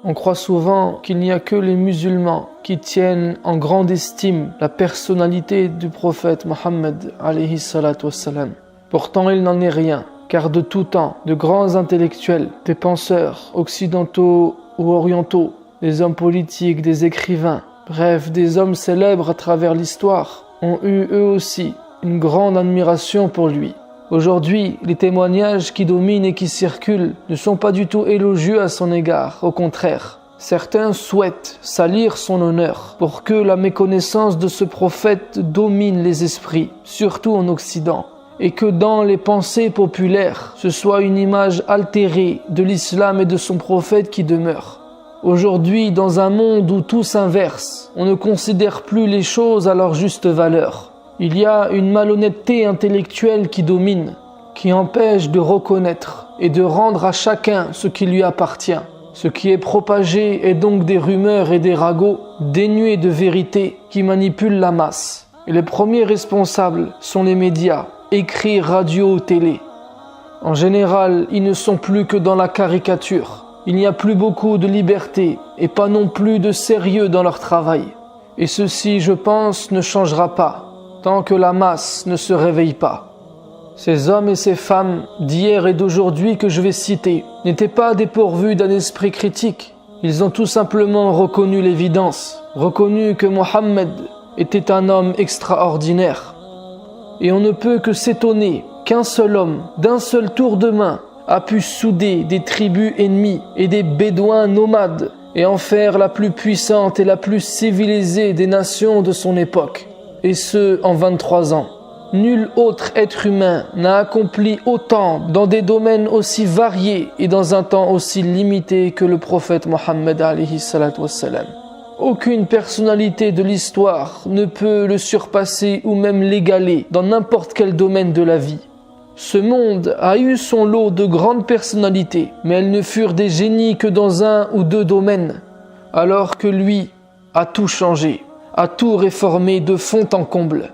On croit souvent qu'il n'y a que les musulmans qui tiennent en grande estime la personnalité du prophète Mohammed alayhi salatu wassalam. Pourtant il n'en est rien, car de tout temps, de grands intellectuels, des penseurs occidentaux ou orientaux, des hommes politiques, des écrivains, bref, des hommes célèbres à travers l'histoire, ont eu eux aussi une grande admiration pour lui. Aujourd'hui, les témoignages qui dominent et qui circulent ne sont pas du tout élogieux à son égard, au contraire. Certains souhaitent salir son honneur pour que la méconnaissance de ce prophète domine les esprits, surtout en Occident, et que dans les pensées populaires, ce soit une image altérée de l'islam et de son prophète qui demeure. Aujourd'hui, dans un monde où tout s'inverse, on ne considère plus les choses à leur juste valeur. Il y a une malhonnêteté intellectuelle qui domine, qui empêche de reconnaître et de rendre à chacun ce qui lui appartient. Ce qui est propagé est donc des rumeurs et des ragots dénués de vérité qui manipulent la masse. Et les premiers responsables sont les médias, écrits, radio ou télé. En général, ils ne sont plus que dans la caricature. Il n'y a plus beaucoup de liberté et pas non plus de sérieux dans leur travail. Et ceci, je pense, ne changera pas tant que la masse ne se réveille pas. Ces hommes et ces femmes d'hier et d'aujourd'hui que je vais citer n'étaient pas dépourvus d'un esprit critique. Ils ont tout simplement reconnu l'évidence, reconnu que Mohammed était un homme extraordinaire. Et on ne peut que s'étonner qu'un seul homme, d'un seul tour de main, a pu souder des tribus ennemies et des bédouins nomades et en faire la plus puissante et la plus civilisée des nations de son époque. Et ce, en 23 ans. Nul autre être humain n'a accompli autant dans des domaines aussi variés et dans un temps aussi limité que le prophète Mohammed alayhi salatu wassalam. Aucune personnalité de l'histoire ne peut le surpasser ou même l'égaler dans n'importe quel domaine de la vie. Ce monde a eu son lot de grandes personnalités, mais elles ne furent des génies que dans un ou deux domaines, alors que lui a tout changé, a tout réformé de fond en comble.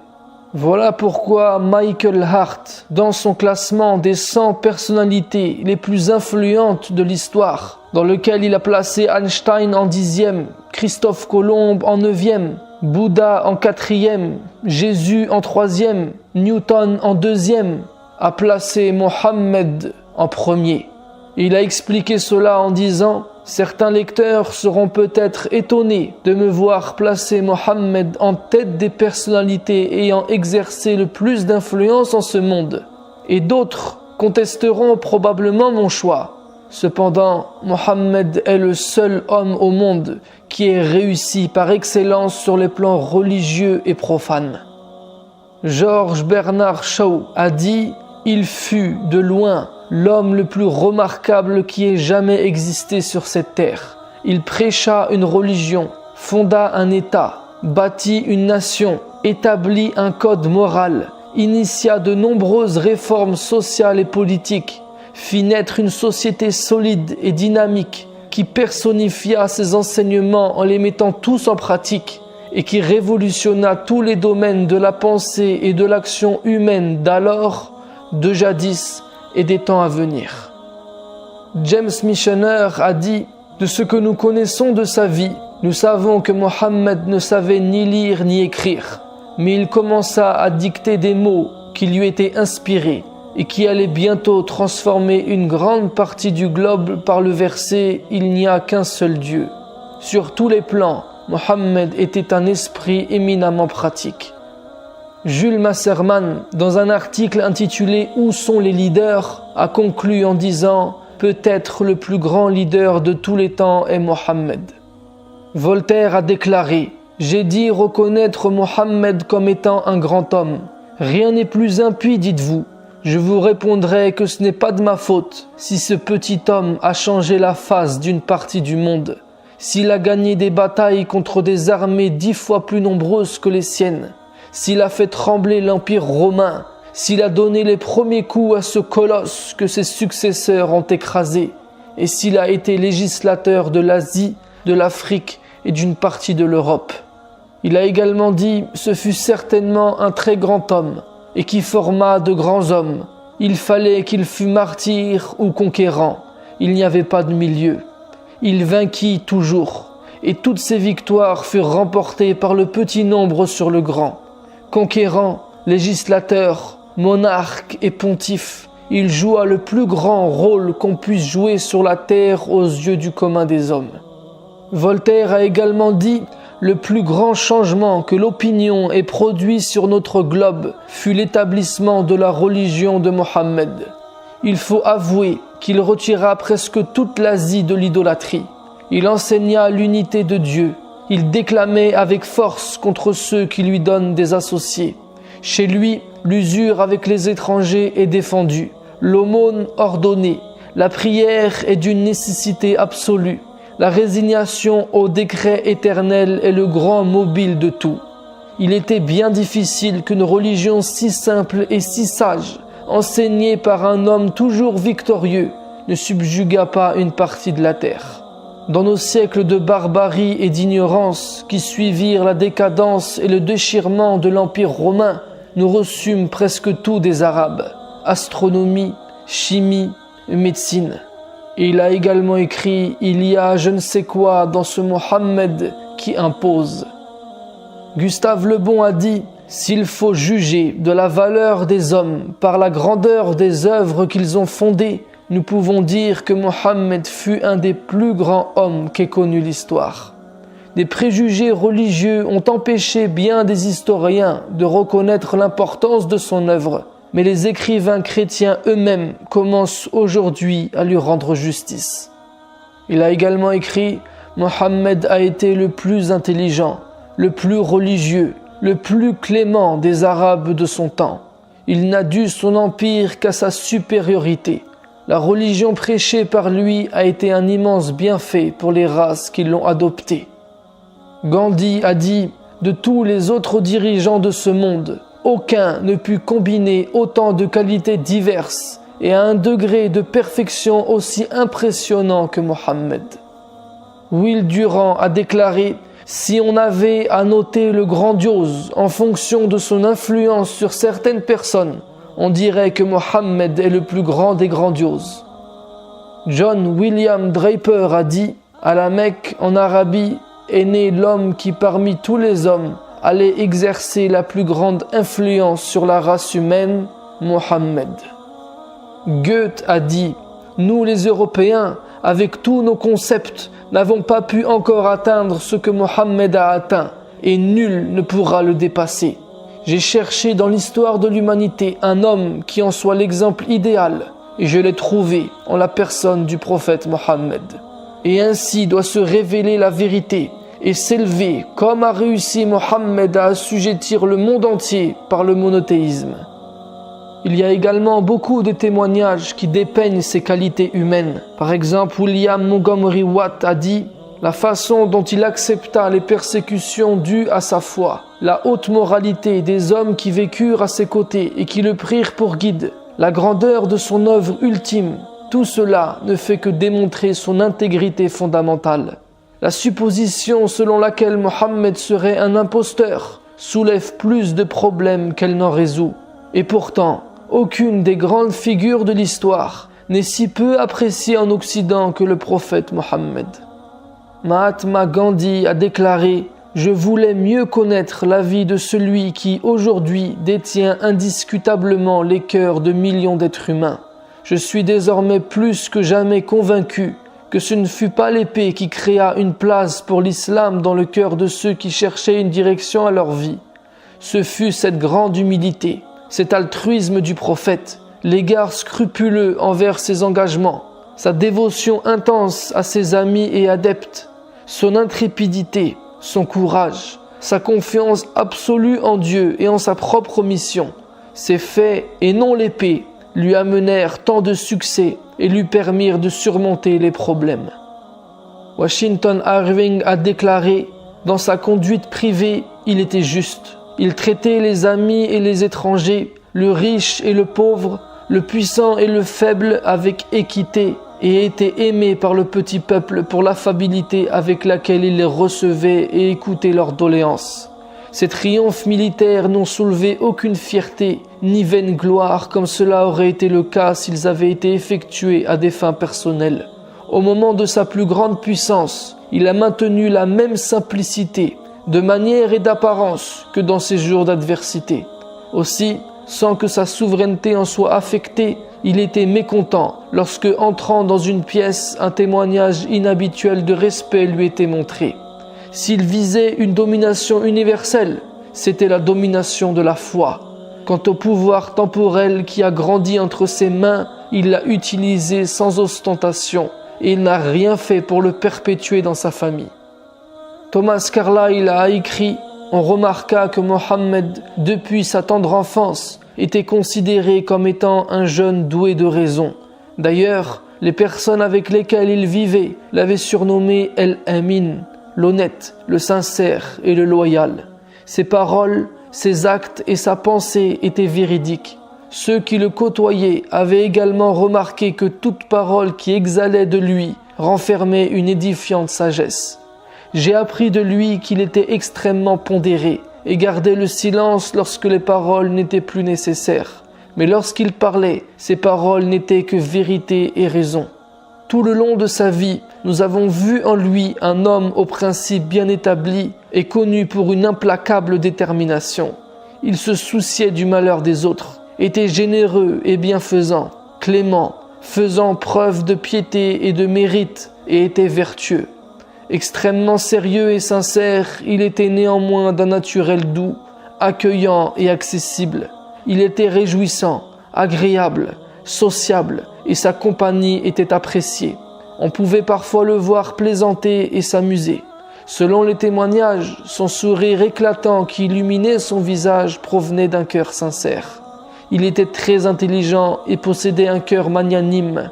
Voilà pourquoi Michael Hart, dans son classement des 100 personnalités les plus influentes de l'histoire, dans lequel il a placé Einstein en 10e, Christophe Colomb en 9e, Bouddha en 4e, Jésus en 3e, Newton en 2e, a placé Mohammed en premier. Il a expliqué cela en disant « Certains lecteurs seront peut-être étonnés de me voir placer Mohammed en tête des personnalités ayant exercé le plus d'influence en ce monde. Et d'autres contesteront probablement mon choix. Cependant, Mohammed est le seul homme au monde qui ait réussi par excellence sur les plans religieux et profanes. » George Bernard Shaw a dit « Il fut de loin l'homme le plus remarquable qui ait jamais existé sur cette terre. Il prêcha une religion, fonda un État, bâtit une nation, établit un code moral, initia de nombreuses réformes sociales et politiques, fit naître une société solide et dynamique qui personnifia ses enseignements en les mettant tous en pratique et qui révolutionna tous les domaines de la pensée et de l'action humaine d'alors, de jadis et des temps à venir. » James Michener a dit « De ce que nous connaissons de sa vie, nous savons que Mohammed ne savait ni lire ni écrire, mais il commença à dicter des mots qui lui étaient inspirés et qui allaient bientôt transformer une grande partie du globe par le verset « Il n'y a qu'un seul Dieu ». Sur tous les plans, Mohammed était un esprit éminemment pratique. Jules Masserman, dans un article intitulé « Où sont les leaders ?», a conclu en disant « Peut-être le plus grand leader de tous les temps est Mohammed ». Voltaire a déclaré « J'ai dit reconnaître Mohammed comme étant un grand homme. Rien n'est plus impie, dites-vous. Je vous répondrai que ce n'est pas de ma faute si ce petit homme a changé la face d'une partie du monde, s'il a gagné des batailles contre des armées 10 fois plus nombreuses que les siennes, s'il a fait trembler l'Empire romain, s'il a donné les premiers coups à ce colosse que ses successeurs ont écrasé, et s'il a été législateur de l'Asie, de l'Afrique et d'une partie de l'Europe. Il a également dit « Ce fut certainement un très grand homme, et qui forma de grands hommes. Il fallait qu'il fût martyr ou conquérant, il n'y avait pas de milieu. il vainquit toujours, et toutes ses victoires furent remportées par le petit nombre sur le grand. Conquérant, législateur, monarque et pontife, il joua le plus grand rôle qu'on puisse jouer sur la terre aux yeux du commun des hommes. Voltaire a également dit « Le plus grand changement que l'opinion ait produit sur notre globe fut l'établissement de la religion de Mohammed. Il faut avouer qu'il retira presque toute l'Asie de l'idolâtrie. Il enseigna l'unité de Dieu. Il déclamait avec force contre ceux qui lui donnent des associés. Chez lui, l'usure avec les étrangers est défendue, l'aumône ordonnée, la prière est d'une nécessité absolue. La résignation au décret éternel est le grand mobile de tout. Il était bien difficile qu'une religion si simple et si sage, enseignée par un homme toujours victorieux, ne subjuguât pas une partie de la terre. Dans nos siècles de barbarie et d'ignorance qui suivirent la décadence et le déchirement de l'Empire romain, nous reçûmes presque tout des Arabes, astronomie, chimie, médecine. Il a également écrit « Il y a je ne sais quoi dans ce Mohammed qui impose ». Gustave Le Bon a dit « S'il faut juger de la valeur des hommes par la grandeur des œuvres qu'ils ont fondées, nous pouvons dire que Mohammed fut un des plus grands hommes qu'ait connu l'histoire. » Des préjugés religieux ont empêché bien des historiens de reconnaître l'importance de son œuvre. Mais les écrivains chrétiens eux-mêmes commencent aujourd'hui à lui rendre justice. Il a également écrit « Mohammed a été le plus intelligent, le plus religieux, le plus clément des Arabes de son temps. Il n'a dû son empire qu'à sa supériorité. La religion prêchée par lui a été un immense bienfait pour les races qui l'ont adoptée. » Gandhi a dit « De tous les autres dirigeants de ce monde, aucun ne put combiner autant de qualités diverses et à un degré de perfection aussi impressionnant que Mohammed. » Will Durant a déclaré « Si on avait à noter le grandiose en fonction de son influence sur certaines personnes, on dirait que Mohammed est le plus grand des grandioses. » John William Draper a dit « À la Mecque, en Arabie, est né l'homme qui parmi tous les hommes allait exercer la plus grande influence sur la race humaine, Mohammed. » Goethe a dit « Nous les Européens, avec tous nos concepts, n'avons pas pu encore atteindre ce que Mohammed a atteint, et nul ne pourra le dépasser. J'ai cherché dans l'histoire de l'humanité un homme qui en soit l'exemple idéal, et je l'ai trouvé en la personne du prophète Mohammed. Et ainsi doit se révéler la vérité, et s'élever comme a réussi Mohammed à assujettir le monde entier par le monothéisme. Il y a également beaucoup de témoignages qui dépeignent ses qualités humaines. Par exemple, William Montgomery Watt a dit « La façon dont il accepta les persécutions dues à sa foi, la haute moralité des hommes qui vécurent à ses côtés et qui le prirent pour guide, la grandeur de son œuvre ultime, tout cela ne fait que démontrer son intégrité fondamentale. La supposition selon laquelle Mohammed serait un imposteur soulève plus de problèmes qu'elle n'en résout. Et pourtant, aucune des grandes figures de l'histoire n'est si peu appréciée en Occident que le prophète Mohammed. Mahatma Gandhi a déclaré « Je voulais mieux connaître la vie de celui qui, aujourd'hui, détient indiscutablement les cœurs de millions d'êtres humains. Je suis désormais plus que jamais convaincu que ce ne fut pas l'épée qui créa une place pour l'islam dans le cœur de ceux qui cherchaient une direction à leur vie. Ce fut cette grande humilité, cet altruisme du prophète, l'égard scrupuleux envers ses engagements, sa dévotion intense à ses amis et adeptes, son intrépidité, son courage, sa confiance absolue en Dieu et en sa propre mission. Ces faits, et non l'épée, lui amenèrent tant de succès et lui permirent de surmonter les problèmes. Washington Irving a déclaré « Dans sa conduite privée, il était juste. Il traitait les amis et les étrangers, le riche et le pauvre, le puissant et le faible avec équité et était aimé par le petit peuple pour l'affabilité avec laquelle il les recevait et écoutait leurs doléances. Ces triomphes militaires n'ont soulevé aucune fierté ni vaine gloire comme cela aurait été le cas s'ils avaient été effectués à des fins personnelles. Au moment de sa plus grande puissance, il a maintenu la même simplicité, de manière et d'apparence que dans ses jours d'adversité. Aussi, sans que sa souveraineté en soit affectée, il était mécontent lorsque, entrant dans une pièce, un témoignage inhabituel de respect lui était montré. S'il visait une domination universelle, c'était la domination de la foi. Quant au pouvoir temporel qui a grandi entre ses mains, il l'a utilisé sans ostentation et il n'a rien fait pour le perpétuer dans sa famille. Thomas Carlyle a écrit « On remarqua que Mohammed, depuis sa tendre enfance, était considéré comme étant un jeune doué de raison. D'ailleurs, les personnes avec lesquelles il vivait l'avaient surnommé El-Amin, l'honnête, le sincère et le loyal. Ses paroles, ses actes et sa pensée étaient véridiques. Ceux qui le côtoyaient avaient également remarqué que toute parole qui exhalait de lui renfermait une édifiante sagesse. J'ai appris de lui qu'il était extrêmement pondéré et gardait le silence lorsque les paroles n'étaient plus nécessaires. Mais lorsqu'il parlait, ses paroles n'étaient que vérité et raison. Tout le long de sa vie, nous avons vu en lui un homme aux principes bien établis et connu pour une implacable détermination. Il se souciait du malheur des autres, était généreux et bienfaisant, clément, faisant preuve de piété et de mérite et était vertueux. Extrêmement sérieux et sincère, il était néanmoins d'un naturel doux, accueillant et accessible. Il était réjouissant, agréable, sociable et sa compagnie était appréciée. On pouvait parfois le voir plaisanter et s'amuser. Selon les témoignages, son sourire éclatant qui illuminait son visage provenait d'un cœur sincère. Il était très intelligent et possédait un cœur magnanime.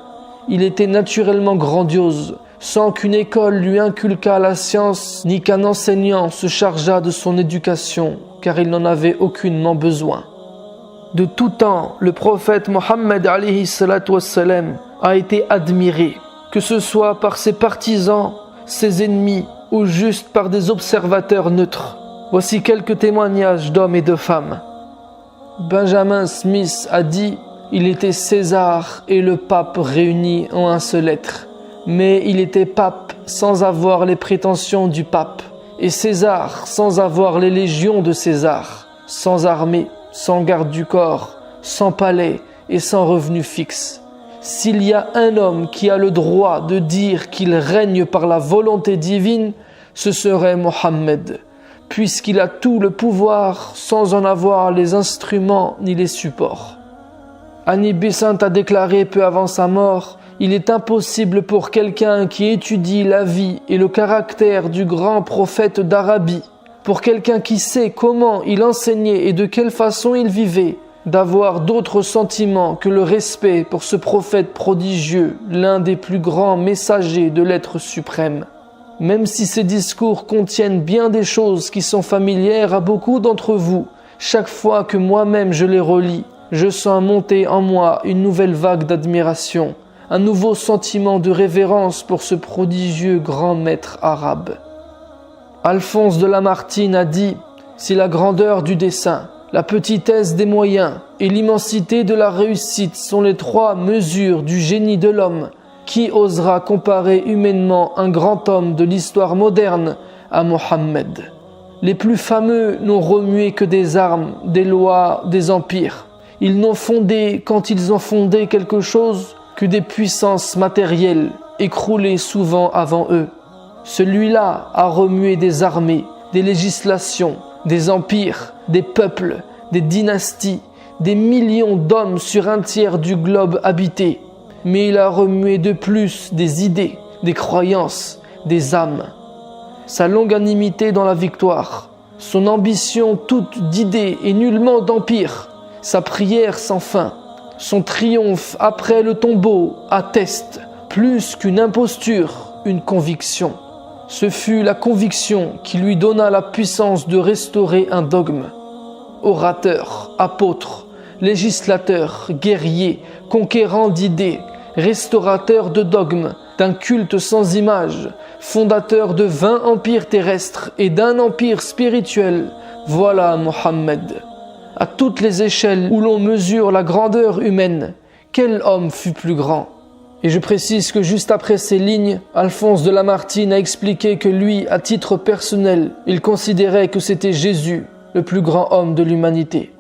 Il était naturellement grandiose, sans qu'une école lui inculquât la science, ni qu'un enseignant se chargeât de son éducation, car il n'en avait aucunement besoin. De tout temps, le prophète Mohammed alayhi salatu wassalam a été admiré, que ce soit par ses partisans, ses ennemis, ou juste par des observateurs neutres. Voici quelques témoignages d'hommes et de femmes. Benjamin Smith a dit « Il était César et le pape réunis en un seul être. Mais il était pape sans avoir les prétentions du pape, et César sans avoir les légions de César, sans armée, sans garde du corps, sans palais et sans revenu fixe. S'il y a un homme qui a le droit de dire qu'il règne par la volonté divine, ce serait Mohammed, puisqu'il a tout le pouvoir sans en avoir les instruments ni les supports. Annie Besant a déclaré peu avant sa mort « Il est impossible pour quelqu'un qui étudie la vie et le caractère du grand prophète d'Arabie, pour quelqu'un qui sait comment il enseignait et de quelle façon il vivait, d'avoir d'autres sentiments que le respect pour ce prophète prodigieux, l'un des plus grands messagers de l'être suprême. Même si ces discours contiennent bien des choses qui sont familières à beaucoup d'entre vous, chaque fois que moi-même je les relis, je sens monter en moi une nouvelle vague d'admiration, un nouveau sentiment de révérence pour ce prodigieux grand maître arabe. Alphonse de Lamartine a dit « Si la grandeur du dessein, la petitesse des moyens et l'immensité de la réussite sont les trois mesures du génie de l'homme, qui osera comparer humainement un grand homme de l'histoire moderne à Mohammed? Les plus fameux n'ont remué que des armes, des lois, des empires. Ils n'ont fondé, quand ils ont fondé quelque chose, que des puissances matérielles, écroulées souvent avant eux. Celui-là a remué des armées, des législations, des empires, des peuples, des dynasties, des millions d'hommes sur un tiers du globe habité. Mais il a remué de plus des idées, des croyances, des âmes. Sa longanimité dans la victoire, son ambition toute d'idées et nullement d'empire, sa prière sans fin, son triomphe après le tombeau atteste, plus qu'une imposture, une conviction. Ce fut la conviction qui lui donna la puissance de restaurer un dogme. Orateur, apôtre, législateur, guerrier, conquérant d'idées, restaurateur de dogmes, d'un culte sans image, fondateur de 20 empires terrestres et d'un empire spirituel, voilà Mohammed. À toutes les échelles où l'on mesure la grandeur humaine, quel homme fut plus grand? Et je précise que juste après ces lignes, Alphonse de Lamartine a expliqué que lui, à titre personnel, il considérait que c'était Jésus, le plus grand homme de l'humanité.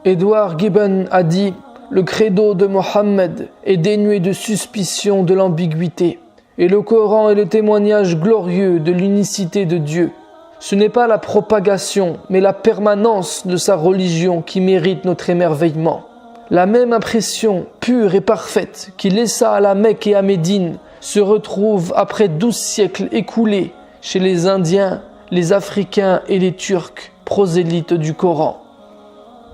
Edward Gibbon a dit « Le credo de Mohammed est dénué de suspicion de l'ambiguïté, et le Coran est le témoignage glorieux de l'unicité de Dieu. Ce n'est pas la propagation, mais la permanence de sa religion qui mérite notre émerveillement. La même impression pure et parfaite qui laissa à la Mecque et à Médine se retrouve après 12 siècles écoulés chez les Indiens, les Africains et les Turcs, prosélytes du Coran. »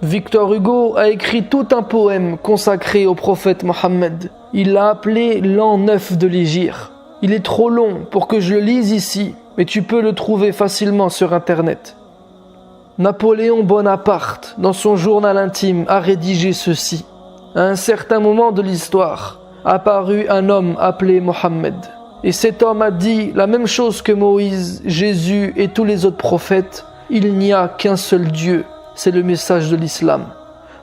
Victor Hugo a écrit tout un poème consacré au prophète Mohammed. Il l'a appelé l'an 9 de l'Hégire. Il est trop long pour que je le lise ici, mais tu peux le trouver facilement sur Internet. Napoléon Bonaparte, dans son journal intime, a rédigé ceci. À un certain moment de l'histoire, apparut un homme appelé Mohammed. Et cet homme a dit la même chose que Moïse, Jésus et tous les autres prophètes. Il n'y a qu'un seul Dieu. C'est le message de l'islam.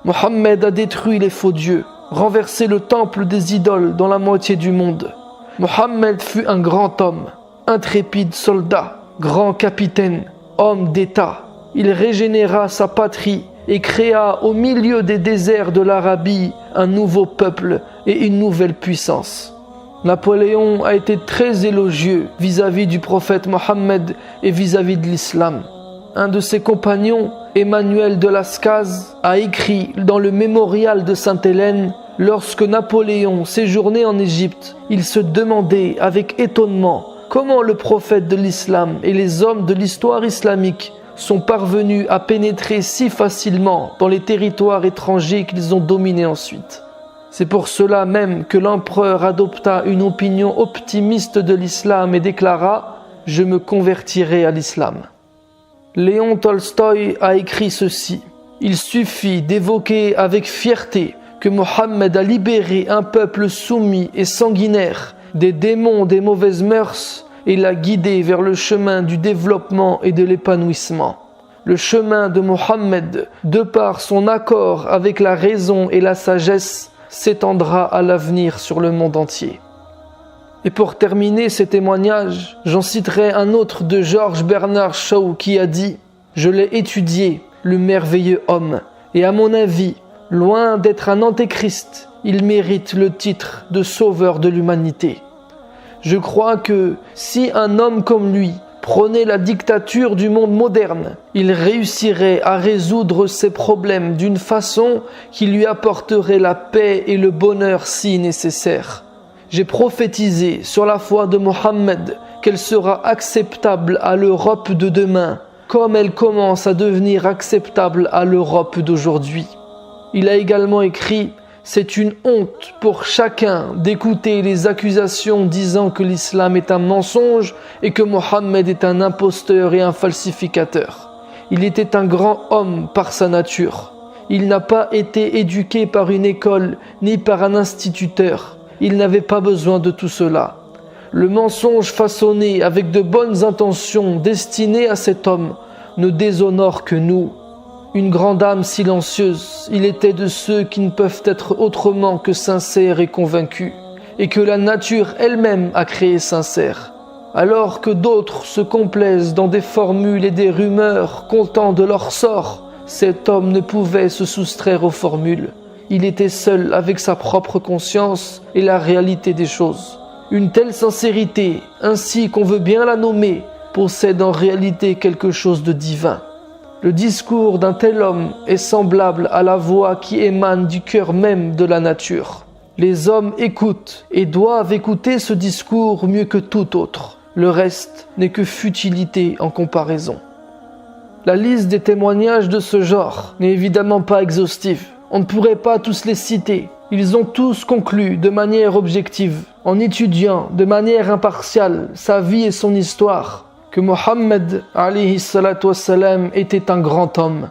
Mohammed a détruit les faux dieux, renversé le temple des idoles dans la moitié du monde. Mohammed fut un grand homme, intrépide soldat, grand capitaine, homme d'État. Il régénéra sa patrie et créa au milieu des déserts de l'Arabie un nouveau peuple et une nouvelle puissance. Napoléon a été très élogieux vis-à-vis du prophète Mohammed et vis-à-vis de l'islam. Un de ses compagnons, Emmanuel de Lascaz, a écrit dans le mémorial de Sainte-Hélène « Lorsque Napoléon séjournait en Égypte, il se demandait avec étonnement comment le prophète de l'islam et les hommes de l'histoire islamique sont parvenus à pénétrer si facilement dans les territoires étrangers qu'ils ont dominés ensuite. C'est pour cela même que l'empereur adopta une opinion optimiste de l'islam et déclara « Je me convertirai à l'islam ». Léon Tolstoï a écrit ceci. Il suffit d'évoquer avec fierté que Mohammed a libéré un peuple soumis et sanguinaire des démons des mauvaises mœurs et l'a guidé vers le chemin du développement et de l'épanouissement. Le chemin de Mohammed, de par son accord avec la raison et la sagesse, s'étendra à l'avenir sur le monde entier. Et pour terminer ces témoignages, j'en citerai un autre de George Bernard Shaw qui a dit « Je l'ai étudié, le merveilleux homme, et à mon avis, loin d'être un antéchrist, il mérite le titre de sauveur de l'humanité. Je crois que si un homme comme lui prenait la dictature du monde moderne, il réussirait à résoudre ses problèmes d'une façon qui lui apporterait la paix et le bonheur si nécessaires. J'ai prophétisé sur la foi de Mohammed qu'elle sera acceptable à l'Europe de demain, comme elle commence à devenir acceptable à l'Europe d'aujourd'hui. » Il a également écrit « C'est une honte pour chacun d'écouter les accusations disant que l'islam est un mensonge et que Mohammed est un imposteur et un falsificateur. Il était un grand homme par sa nature. Il n'a pas été éduqué par une école ni par un instituteur. Il n'avait pas besoin de tout cela. Le mensonge façonné avec de bonnes intentions destiné à cet homme ne déshonore que nous. Une grande âme silencieuse, il était de ceux qui ne peuvent être autrement que sincères et convaincus, et que la nature elle-même a créé sincères. Alors que d'autres se complaisent dans des formules et des rumeurs contents de leur sort, cet homme ne pouvait se soustraire aux formules. Il était seul avec sa propre conscience et la réalité des choses. Une telle sincérité, ainsi qu'on veut bien la nommer, possède en réalité quelque chose de divin. Le discours d'un tel homme est semblable à la voix qui émane du cœur même de la nature. Les hommes écoutent et doivent écouter ce discours mieux que tout autre. Le reste n'est que futilité en comparaison. La liste des témoignages de ce genre n'est évidemment pas exhaustive. On ne pourrait pas tous les citer. Ils ont tous conclu de manière objective, en étudiant de manière impartiale sa vie et son histoire, que Mohammed alayhi salatu wassalam était un grand homme.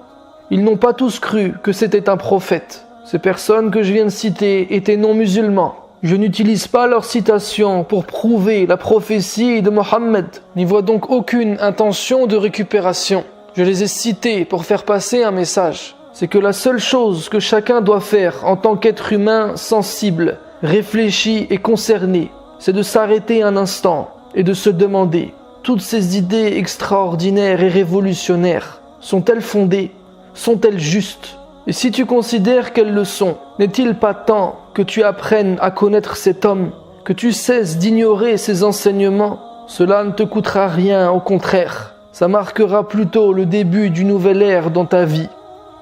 Ils n'ont pas tous cru que c'était un prophète. Ces personnes que je viens de citer étaient non musulmans. Je n'utilise pas leurs citations pour prouver la prophétie de Mohammed, n'y vois donc aucune intention de récupération. Je les ai cités pour faire passer un message. C'est que la seule chose que chacun doit faire en tant qu'être humain sensible réfléchi et concerné, c'est de s'arrêter un instant et de se demander, toutes ces idées extraordinaires et révolutionnaires, sont-elles fondées? Sont-elles justes? Et si tu considères qu'elles le sont, n'est-il pas temps que tu apprennes à connaître cet homme, que tu cesses d'ignorer ses enseignements? Cela ne te coûtera rien, au contraire. Ça marquera plutôt le début d'une nouvelle ère dans ta vie.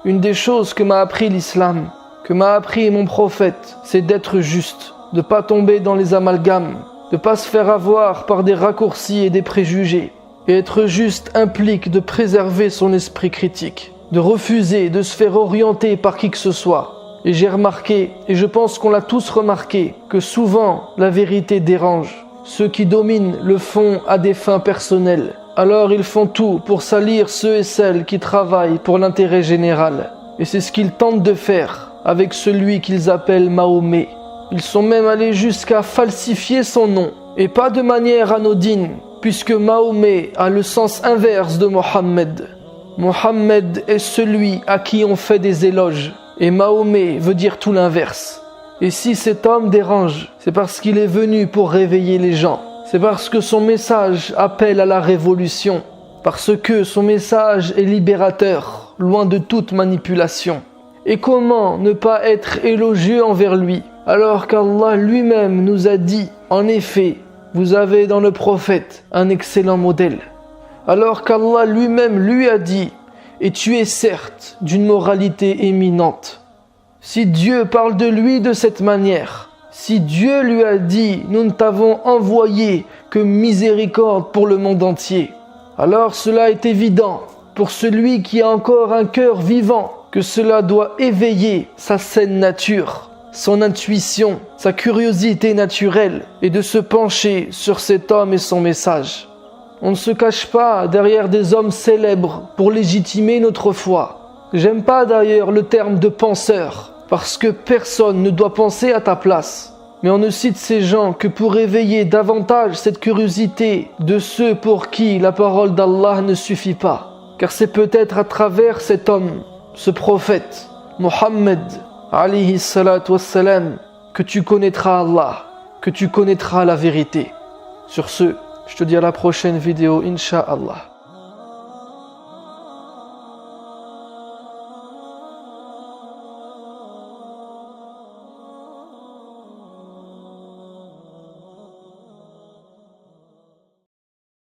Une des choses que m'a appris l'islam, que m'a appris mon prophète, c'est d'être juste, de ne pas tomber dans les amalgames, de ne pas se faire avoir par des raccourcis et des préjugés. Et être juste implique de préserver son esprit critique, de refuser de se faire orienter par qui que ce soit. Et j'ai remarqué, et je pense qu'on l'a tous remarqué, que souvent la vérité dérange. Ceux qui dominent le font à des fins personnelles. Alors ils font tout pour salir ceux et celles qui travaillent pour l'intérêt général. Et c'est ce qu'ils tentent de faire avec celui qu'ils appellent Mahomet. Ils sont même allés jusqu'à falsifier son nom, et pas de manière anodine, puisque Mahomet a le sens inverse de Mohammed. Mohammed est celui à qui on fait des éloges, et Mahomet veut dire tout l'inverse. Et si cet homme dérange, c'est parce qu'il est venu pour réveiller les gens. C'est parce que son message appelle à la révolution, parce que son message est libérateur, loin de toute manipulation. Et comment ne pas être élogieux envers lui, alors qu'Allah lui-même nous a dit, en effet, vous avez dans le prophète un excellent modèle. Alors qu'Allah lui-même lui a dit, et tu es certes d'une moralité éminente. Si Dieu parle de lui de cette manière, si Dieu lui a dit « Nous ne t'avons envoyé que miséricorde pour le monde entier », alors cela est évident pour celui qui a encore un cœur vivant que cela doit éveiller sa saine nature, son intuition, sa curiosité naturelle et de se pencher sur cet homme et son message. On ne se cache pas derrière des hommes célèbres pour légitimer notre foi. J'aime pas d'ailleurs le terme de penseur, parce que personne ne doit penser à ta place. Mais on ne cite ces gens que pour éveiller davantage cette curiosité de ceux pour qui la parole d'Allah ne suffit pas. Car c'est peut-être à travers cet homme, ce prophète, Mohammed, alayhi salatu wassalam, que tu connaîtras Allah, que tu connaîtras la vérité. Sur ce, je te dis à la prochaine vidéo, Inch'Allah.